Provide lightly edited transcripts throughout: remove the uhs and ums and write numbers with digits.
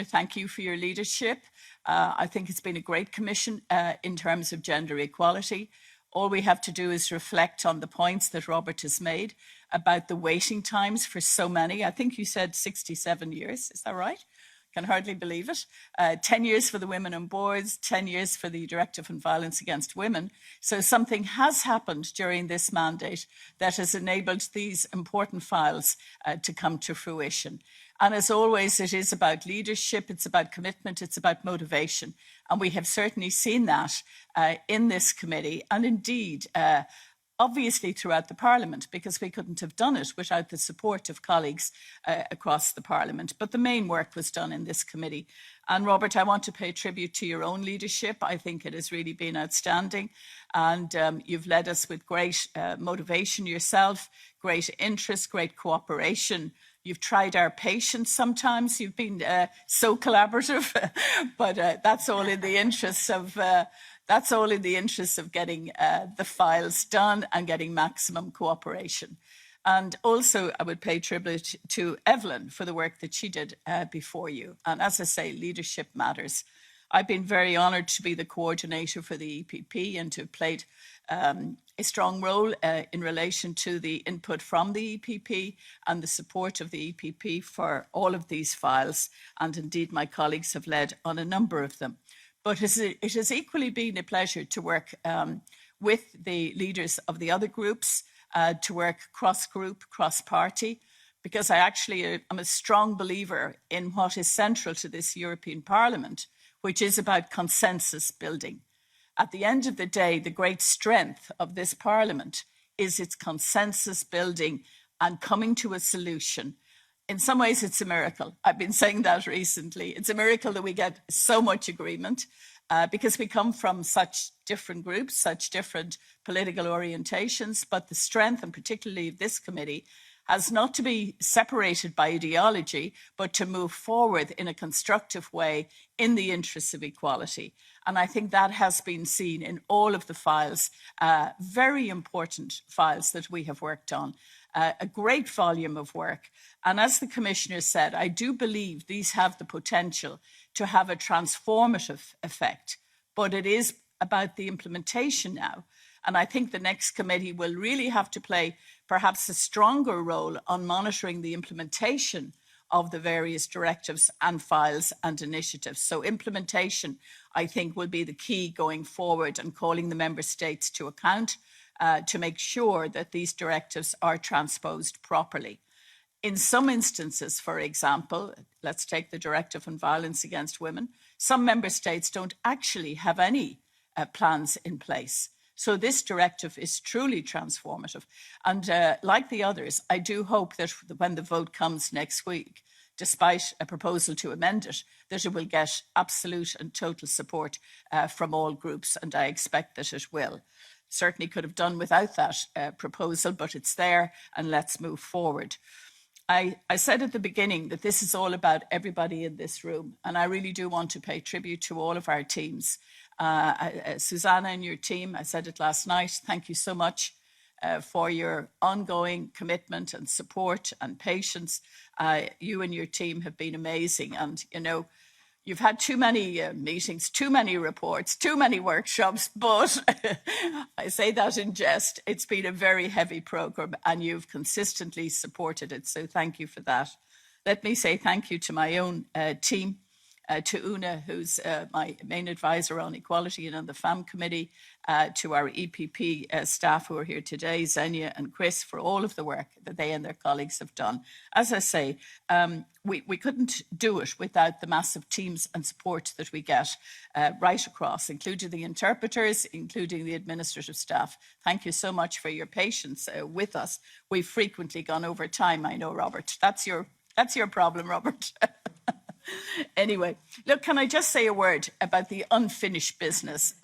Thank you for your leadership. I think it's been a great commission in terms of gender equality. All we have to do is reflect on the points that Robert has made about the waiting times for so many. I think you said 67 years, is that right? Can hardly believe it. 10 years for the women on boards, 10 years for the Directive on Violence Against Women. So something has happened during this mandate that has enabled these important files to come to fruition. And as always, it is about leadership, it's about commitment, it's about motivation. And we have certainly seen that in this committee and indeed, obviously throughout the Parliament, because we couldn't have done it without the support of colleagues across the Parliament. But the main work was done in this committee. And Robert, I want to pay tribute to your own leadership. I think it has really been outstanding. And you've led us with great motivation yourself, great interest, great cooperation. You've tried our patience sometimes. You've been so collaborative, but that's all in the interests of getting the files done and getting maximum cooperation. And also, I would pay tribute to Evelyn for the work that she did before you. And as I say, leadership matters. I've been very honoured to be the coordinator for the EPP and to have played a strong role in relation to the input from the EPP and the support of the EPP for all of these files. And indeed, my colleagues have led on a number of them. But it has equally been a pleasure to work with the leaders of the other groups, to work cross-group, cross-party, because I actually am a strong believer in what is central to this European Parliament, which is about consensus building. At the end of the day, the great strength of this Parliament is its consensus building and coming to a solution. In some ways, it's a miracle. I've been saying that recently. It's a miracle that we get so much agreement because we come from such different groups, such different political orientations, but the strength, and particularly this committee, has not to be separated by ideology, but to move forward in a constructive way in the interests of equality. And I think that has been seen in all of the files, very important files that we have worked on, a great volume of work. And as the Commissioner said, I do believe these have the potential to have a transformative effect, but it is about the implementation now. And I think the next committee will really have to play perhaps a stronger role on monitoring the implementation of the various directives and files and initiatives. So implementation, I think, will be the key going forward and calling the member states to account to make sure that these directives are transposed properly. In some instances, for example, let's take the Directive on Violence Against Women, some member states don't actually have any plans in place. So this directive is truly transformative. And like the others, I do hope that when the vote comes next week, despite a proposal to amend it, that it will get absolute and total support from all groups, and I expect that it will. Certainly could have done without that proposal, but it's there, and let's move forward. I said at the beginning that this is all about everybody in this room, and I really do want to pay tribute to all of our teams. Susanna and your team, I said it last night, thank you so much for your ongoing commitment and support and patience. You and your team have been amazing, and you know, you've had too many meetings, too many reports, too many workshops, but I say that in jest. It's been a very heavy programme and you've consistently supported it, so thank you for that. Let me say thank you to my own team, to Una, who's my main advisor on equality and on the FAM committee, to our EPP staff who are here today, Xenia and Chris, for all of the work that they and their colleagues have done. As I say, we couldn't do it without the massive teams and support that we get right across, including the interpreters, including the administrative staff. Thank you so much for your patience with us. We've frequently gone over time, I know, Robert. That's your problem, Robert. Anyway, look, can I just say a word about the unfinished business?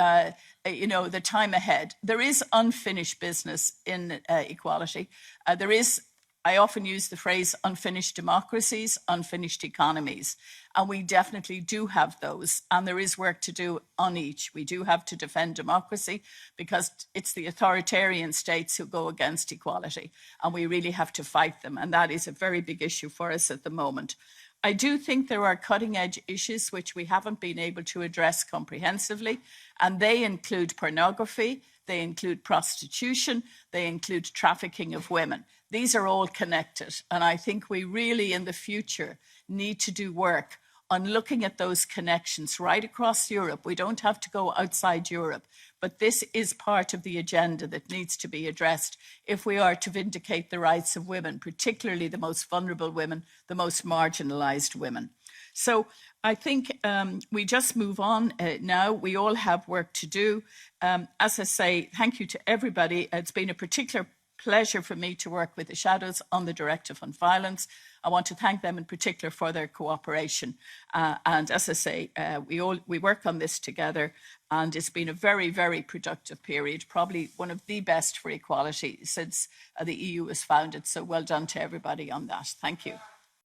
You know, the time ahead. There is unfinished business in equality. There is, I often use the phrase unfinished democracies, unfinished economies. And we definitely do have those. And there is work to do on each. We do have to defend democracy because it's the authoritarian states who go against equality. And we really have to fight them. And that is a very big issue for us at the moment. I do think there are cutting edge issues which we haven't been able to address comprehensively, and they include pornography, they include prostitution, they include trafficking of women. These are all connected, and I think we really in the future need to do work on looking at those connections right across Europe. We don't have to go outside Europe, but this is part of the agenda that needs to be addressed if we are to vindicate the rights of women, particularly the most vulnerable women, the most marginalised women. So I think we just move on now. We all have work to do. As I say, thank you to everybody. It's been a particular pleasure for me to work with the shadows on the Directive on Violence. I want to thank them in particular for their cooperation. And as I say, we work on this together, and it's been a very, very productive period, probably one of the best for equality since the EU was founded. So well done to everybody on that. Thank you.